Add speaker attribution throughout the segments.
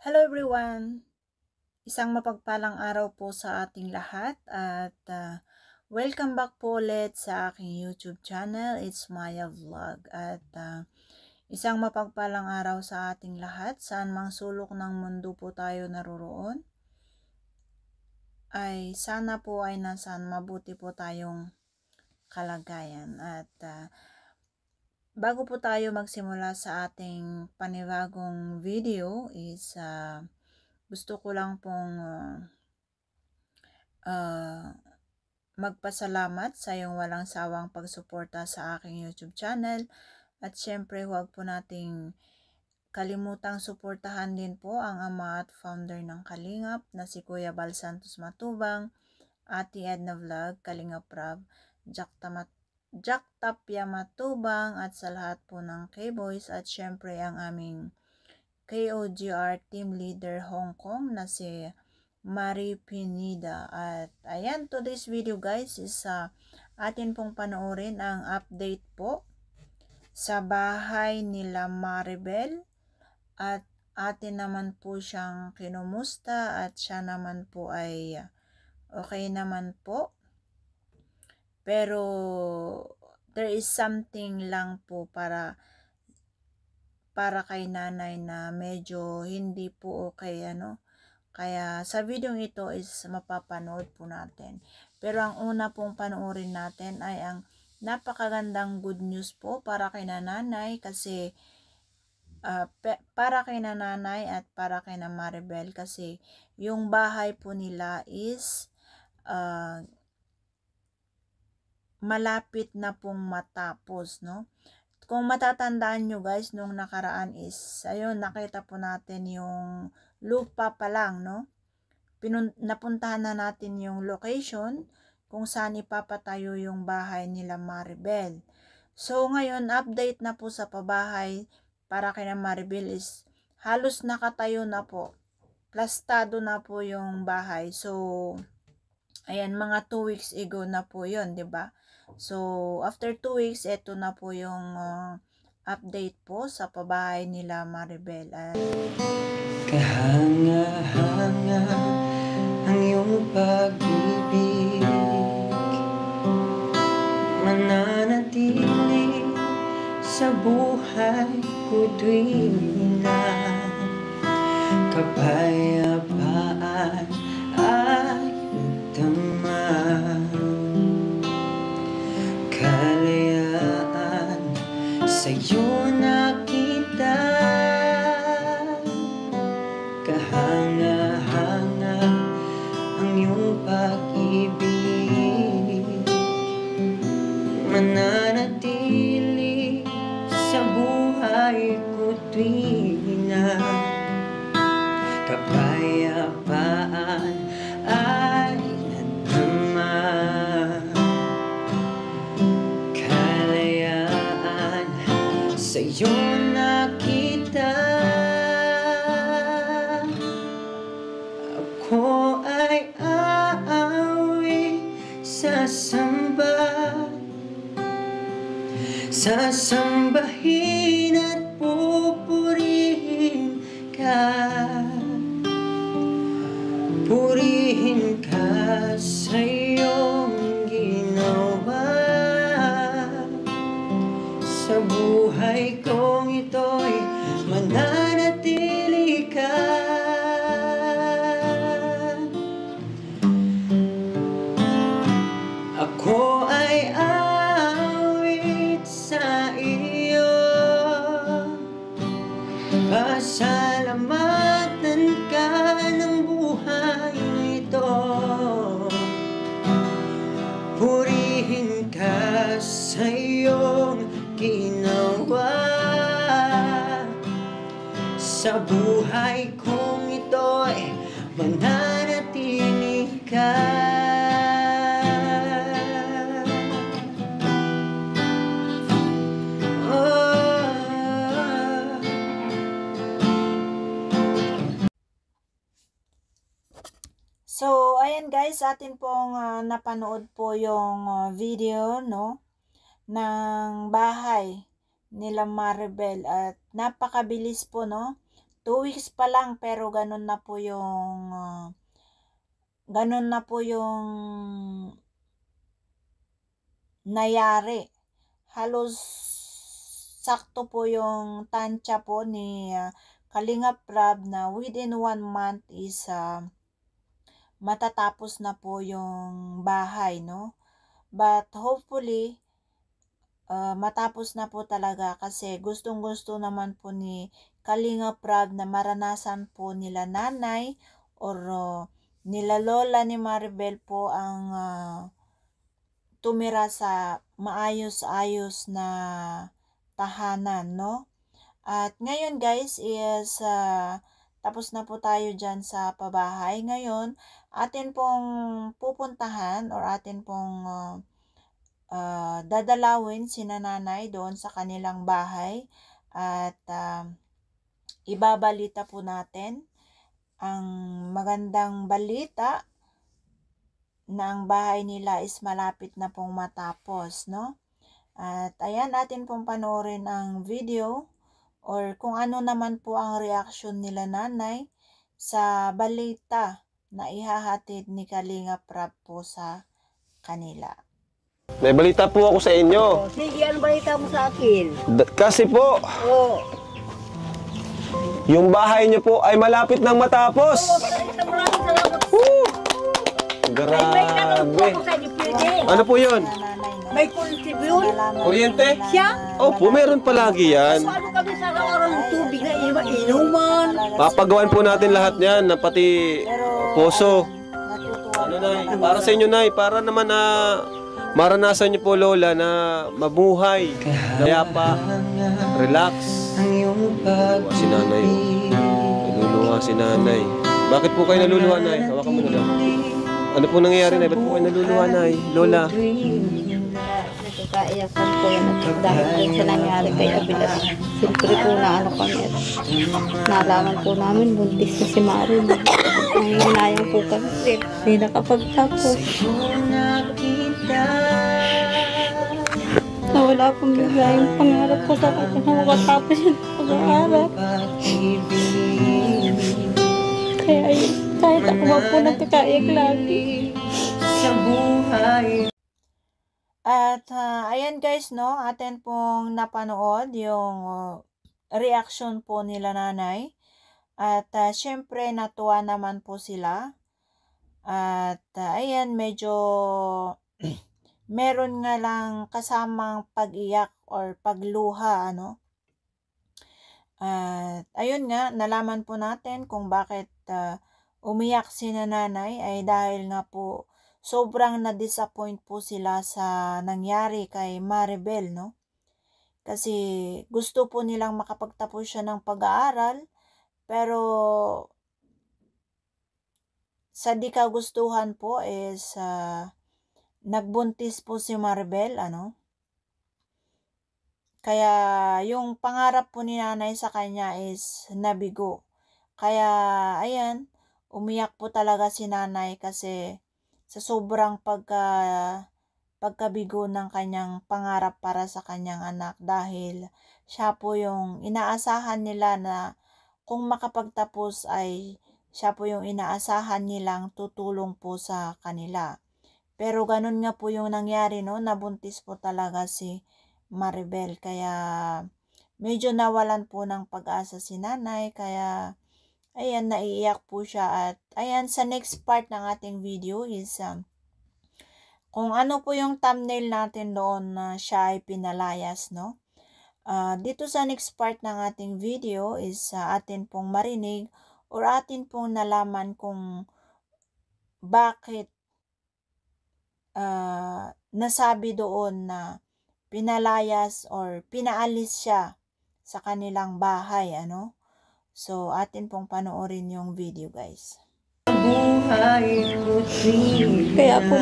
Speaker 1: Hello everyone! Isang mapagpalang araw po sa ating lahat at welcome back po ulit sa aking YouTube channel. It's Maya Vlog at isang mapagpalang araw sa ating lahat. Saan mang sulok ng mundo po tayo naroroon, ay sana po ay nasaan mabuti po tayong kalagayan. At bago po tayo magsimula sa ating panibagong video is gusto ko lang pong magpasalamat sa iyong walang sawang pagsuporta sa aking YouTube channel. At syempre huwag po nating kalimutang suportahan din po ang ama at founder ng Kalingap na si Kuya Bal Santos Matubang, Ate Edna Vlog, Kalingap Rab, Jack Tapia Matubang at sa lahat po ng K-Boys at syempre ang aming KOGR Team Leader Hong Kong na si Marie Pineda. At ayan, today's video guys is atin pong panoorin ang update po sa bahay nila Maribel at atin naman po siyang kinumusta at siya naman po ay okay naman po. Pero there is something lang po para kay nanay na medyo hindi po okay Kaya sa video ito is mapapanood po natin. Pero ang una pong panoorin natin ay ang napakagandang good news po para kay nanay kasi para kay nanay at para kay na Maribel kasi yung bahay po nila is malapit na pong matapos, Kung matatandaan nyo guys, nung nakaraan is, ayun, nakita po natin yung lupa pa lang, Napuntahan na natin yung location kung saan ipapatayo yung bahay nila Maribel. So, ngayon, update na po sa pabahay para kay Maribel is halos nakatayo na po. Plastado na po yung bahay. So, ayan, mga 2 weeks ago na po yun, 'di ba? So, after 2 weeks, eto na po yung update po sa pabahay nila Maribel.
Speaker 2: Kahanga-hanga ang iyong pag-ibig, mananatili sa buhay ko tuwing na kapayapaan ay nagdama. Kalayaan sa'yo nakita, kahanga-hanga ang iyong pag-ibig, mananatili sa buhay ko tuwing na kapayapaan ay nadama. Kalayaan sa'yo nakita, ako ay aawi, sasambahin at pupurihin ka sa iyong ginawa. Sa buhay kong ito'y mananatili ka. Ako ay awit sa iyo, pasalamatan ka ng buhay ito, purihin ka sa iyong ginawa. Sa buhay kong ito'y mananatili ka.
Speaker 1: So, ayan guys, atin pong napanood po yung video, ng bahay nila Maribel at napakabilis po, 2 weeks pa lang pero ganun na po yung nangyari. Halos sakto po yung tansya po ni Kalingap Rab na within 1 month is matatapos na po yung bahay, no? But hopefully, matapos na po talaga kasi gustong-gusto naman po ni Kalingap Rab na maranasan po nila nanay or nila lola ni Maribel po ang tumira sa maayos-ayos na tahanan, no? At ngayon guys is tapos na po tayo dyan sa pabahay. Ngayon, atin pong pupuntahan or atin pong dadalawin si nanay doon sa kanilang bahay at ibabalita po natin ang magandang balita na ang bahay nila is malapit na pong matapos, no? At ayan, natin pong panoorin ang video or kung ano naman po ang reaksyon nila nanay sa balita na ihahatid ni Kalingap Rab po sa kanila.
Speaker 3: May balita po ako sa inyo.
Speaker 4: Sige, ano balita mo sa akin?
Speaker 3: Kasi po,
Speaker 4: Oo.
Speaker 3: yung bahay niyo po ay malapit nang matapos.
Speaker 4: Maraming salamat.
Speaker 3: Grabe.
Speaker 4: Ako sa dipwede.
Speaker 3: Ano po yun?
Speaker 4: May contribute.
Speaker 3: Kuryente?
Speaker 4: Siya?
Speaker 3: Opo, meron palagi yan.
Speaker 4: So ano kami sa araw ng tubig na inuman.
Speaker 3: Papagawan po natin lahat yan, na pati poso. Ano, Nay? Para sa inyo, Nay. Para naman na maranasan niyo po, Lola, na mabuhay. Kaya pa, relax. Naluluha si nanay. Naluluha si nanay. Bakit po kayo naluluha, Nay? Hawakan mo na lang. Ano po nangyayari, Nay? Ba't po kayo naluluha, Nay? Lola?
Speaker 5: Kaiyakan po yan at dahil po sa nangyari kay Abilat. Siyempre po na ano kami at nalaman po namin buntis na si Marin. Ang hinayang po kami. Hindi nakapagtapos. Nawala pong bigla yung pangarap ko sa kanya na makatapos yung pag-aaral. Kaya yun, kahit ako ba po nagkakayak lagi.
Speaker 2: Sa buhay.
Speaker 1: At ayan guys, no, atin pong napanood yung reaction po nila nanay. At syempre natuwa naman po sila. At ayan, medyo meron nga lang kasamang pag-iyak or pagluha, ano. At ayun nga, nalaman po natin kung bakit umiyak si nanay ay dahil nga po sobrang na-disappoint po sila sa nangyari kay Maribel, no? Kasi gusto po nilang makapagtapos siya ng pag-aaral, pero sa di kagustuhan po is nagbuntis po si Maribel, ano? Kaya yung pangarap po ni nanay sa kanya is nabigo. Kaya ayan, umiyak po talaga si nanay kasi sa sobrang pagkabigo ng kanyang pangarap para sa kanyang anak dahil siya po yung inaasahan nila na kung makapagtapos ay siya po yung inaasahan nilang tutulong po sa kanila. Pero ganun nga po yung nangyari, no? Nabuntis po talaga si Maribel. Kaya medyo nawalan po ng pag-asa si nanay. Kaya ayan, naiiyak po siya. At ayan, sa next part ng ating video is kung ano po yung thumbnail natin doon na siya ay pinalayas, no? Dito sa next part ng ating video is atin pong marinig or atin pong nalaman kung bakit nasabi doon na pinalayas or pinaalis siya sa kanilang bahay, ano? So, atin pong panoorin yung video, guys.
Speaker 5: Kaya po,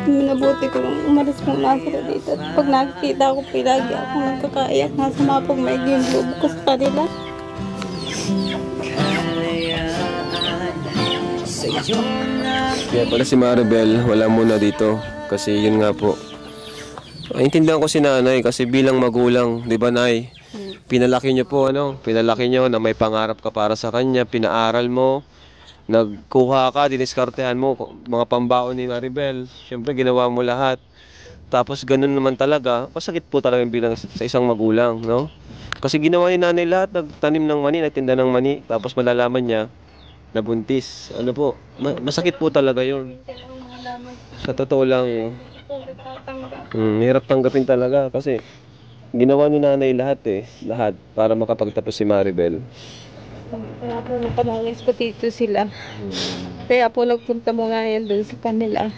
Speaker 5: minabuti ko nung umalis muna sila dito. At pag nakikita ko, pilagi ako nagkakaiyak nga sa mga pag may ginloob ko sa kanila.
Speaker 3: Kaya pala si Maribel, wala muna dito. Kasi yun nga po. Intindihan ko si nanay kasi bilang magulang, di ba, Nay? pinalaki niyo po, ano, pinalaki niyo na may pangarap ka para sa kanya, pinaaral mo, nagkuha ka, diniskartehan mo, mga pambaon ni Maribel, syempre ginawa mo lahat. Tapos ganun naman talaga, masakit po talaga bilang sa isang magulang, no? Kasi ginawa ni nanay lahat, nagtanim ng mani, nagtinda ng mani, tapos malalaman niya, nabuntis. Ano po, masakit po talaga yun. Sa totoo lang, hirap tanggapin talaga kasi ginawa ni nanay lahat lahat para makapagtapos si Maribel.
Speaker 5: Kaya po nung panangis ko dito sila. Kaya po nagpunta mo nga yan dun sa kanila.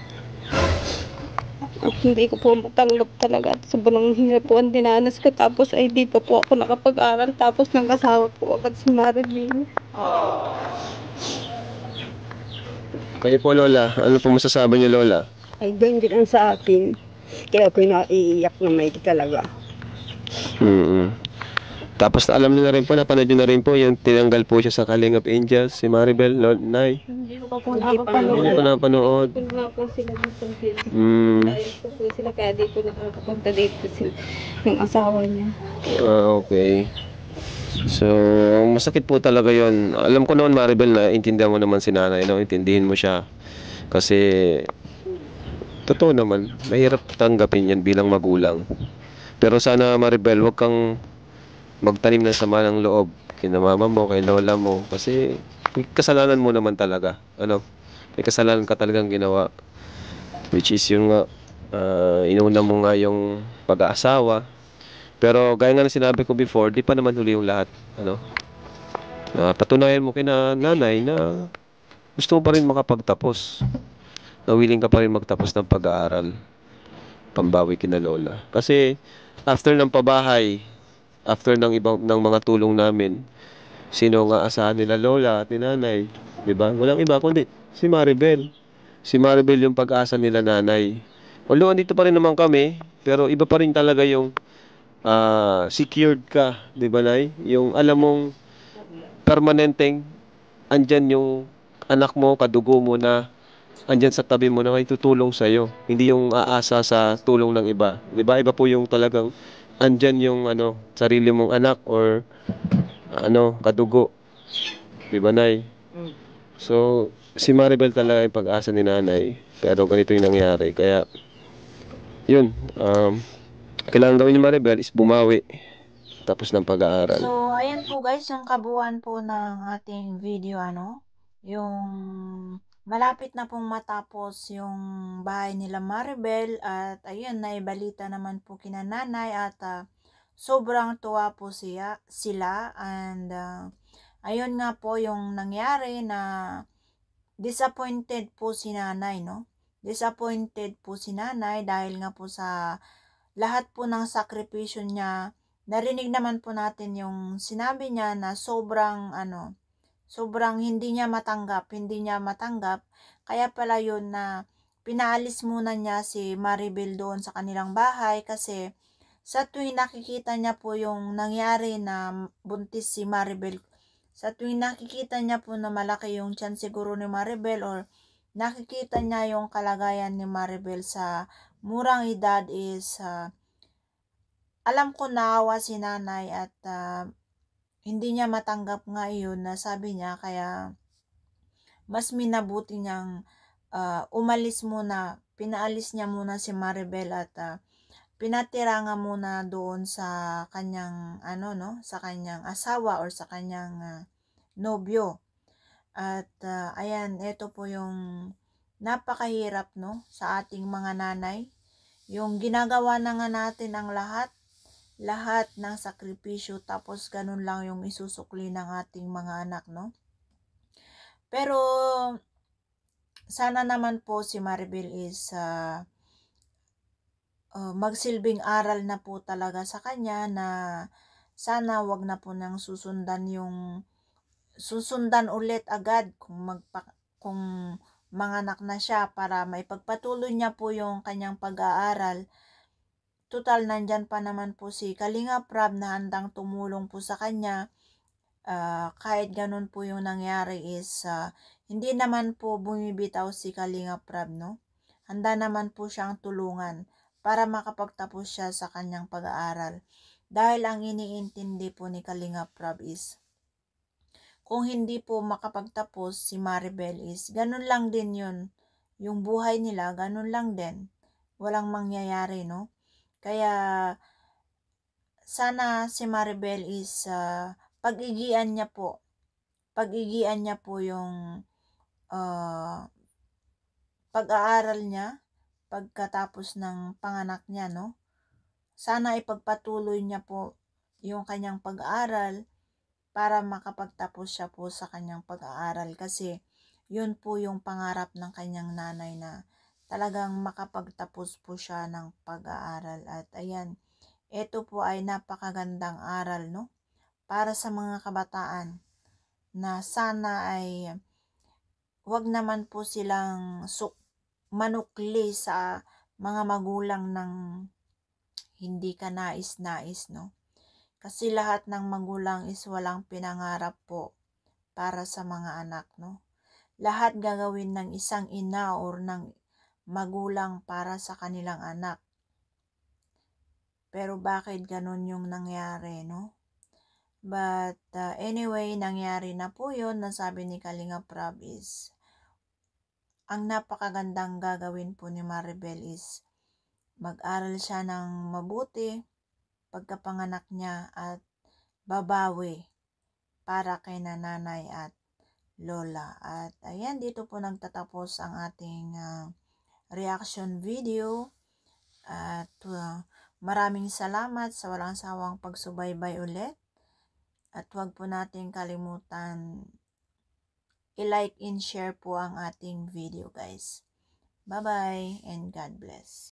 Speaker 5: At hindi ko po matanggap talaga. At sobrang hirap po ang dinanas ko. Tapos ay di pa po ako nakapag-aral. Tapos nang kasawa po agad si Maribel.
Speaker 3: Kayo po, Lola, ano po masasabi niyo, Lola?
Speaker 4: Ay, ganyan din ang sa akin. Kaya ako naiiyak na may talaga.
Speaker 3: Tapos alam niyo na rin po, napanood niyo na rin po yung tinanggal po siya sa Kalingap Angels, si Maribel, Nay.
Speaker 5: Hindi ko pa po
Speaker 3: Hindi
Speaker 5: nakapanood.
Speaker 3: po napanood.
Speaker 5: Kung nga po sila dito sila. Dahil po sila kaya di po nakakapunta dito sila. Yung asawa niya.
Speaker 3: Okay. So, masakit po talaga yon. Alam ko naman, Maribel, na intindihan mo naman si nanay, no? Intindihin mo siya. Kasi, totoo naman, mahirap tanggapin yan bilang magulang. Pero sana, Maribel, wag kang magtanim ng sama ng loob kina mama mo, kay lola mo. Kasi, may kasalanan mo naman talaga. Ano? May kasalanan ka talagang ginawa. Which is yun nga, inuna mo nga yung pag-aasawa. Pero gaya nga ng sinabi ko before, di pa naman huli yung lahat. Ano? Patunayan mo kina nanay na gusto mo pa rin makapagtapos. Na willing ka pa rin magtapos ng pag-aaral. Pambawi kina lola. Kasi after ng pabahay, after ng mga tulong namin, sino nga asahan nila lola at ni nanay? 'Di ba? Walang iba kundi si Maribel. Si Maribel yung pag-asa nila nanay. Although andito pa rin naman kami, pero iba pa rin talaga yung secured ka, 'di ba, Nay? Yung alam mong permanenteng andyan yung anak mo, kadugo mo na andyan sa tabi mo na may tutulong sa iyo. Hindi yung aasa sa tulong ng iba. 'Di ba? Iba po yung talagang andyan yung sarili mong anak or kadugo. 'Di ba, Nay? So, si Maribel talaga yung pag-asa ni nanay. Pero ganito yung nangyari. Kaya, yun. Kailangan gawin ni Maribel is bumawi. Tapos ng pag-aaral.
Speaker 1: So, ayan po guys, yung kabuuan po ng ating video, yung malapit na pong matapos yung bahay nila Maribel at ayun, naibalita naman po kina nanay at sobrang tuwa po sila and ayun nga po yung nangyari na disappointed po si nanay, no? Disappointed po si nanay dahil nga po sa lahat po ng sakripisyo niya. Narinig naman po natin yung sinabi niya na sobrang hindi niya matanggap, kaya pala yun na pinaalis muna niya si Maribel doon sa kanilang bahay kasi sa tuwing nakikita niya po yung nangyari na buntis si Maribel, sa tuwing nakikita niya po na malaki yung tiyan siguro ni Maribel or nakikita niya yung kalagayan ni Maribel sa murang edad is alam ko naawa si nanay at hindi niya matanggap nga yun na sabi niya kaya mas minabuti niyang umalis muna, pinaalis niya muna si Maribel at pinatira nga muna doon sa kanyang sa kanyang asawa or sa kanyang nobyo. At ayan, ito po yung napakahirap sa ating mga nanay. Yung ginagawa na nga natin ang lahat ng sakripisyo tapos ganun lang yung isusukli ng ating mga anak, Pero sana naman po si Maribel is magsilbing aral na po talaga sa kanya na sana wag na po nang susundan ulit agad kung manganak na siya para maipagpatuloy niya po yung kanyang pag-aaral. Total, nandyan pa naman po si Kalinga Prab na handang tumulong po sa kanya. Kahit ganun po yung nangyari is hindi naman po bumibitaw si Kalinga Prab, Handa naman po siyang tulungan para makapagtapos siya sa kanyang pag-aaral. Dahil ang iniintindi po ni Kalingap Rab is, kung hindi po makapagtapos si Maribel is, ganun lang din yun. Yung buhay nila, ganun lang din. Walang mangyayari, no? Kaya, sana si Maribel is, pag-igian niya po yung pag-aaral niya pagkatapos ng panganak niya, no? Sana ipagpatuloy niya po yung kanyang pag-aaral para makapagtapos siya po sa kanyang pag-aaral, kasi yun po yung pangarap ng kanyang nanay na talagang makapagtapos po siya ng pag-aaral. At ayan, ito po ay napakagandang aral, no? Para sa mga kabataan na sana ay wag naman po silang manukli sa mga magulang ng hindi ka nais-nais, no? Kasi lahat ng magulang is walang pinangarap po para sa mga anak, no? Lahat gagawin ng isang ina or ng magulang para sa kanilang anak. Pero bakit ganun yung nangyari, no? But anyway, nangyari na po yun. Nasabi ni Kalingap Rab is, ang napakagandang gagawin po ni Maribel is, mag-aral siya ng mabuti pagkapanganak niya at babawi para kay nanay at lola. At ayan, dito po nagtatapos ang ating reaction video. At maraming salamat sa walang sawang pagsubaybay ulit. At huwag po natin kalimutan i-like and share po ang ating video, guys. Bye-bye and God bless.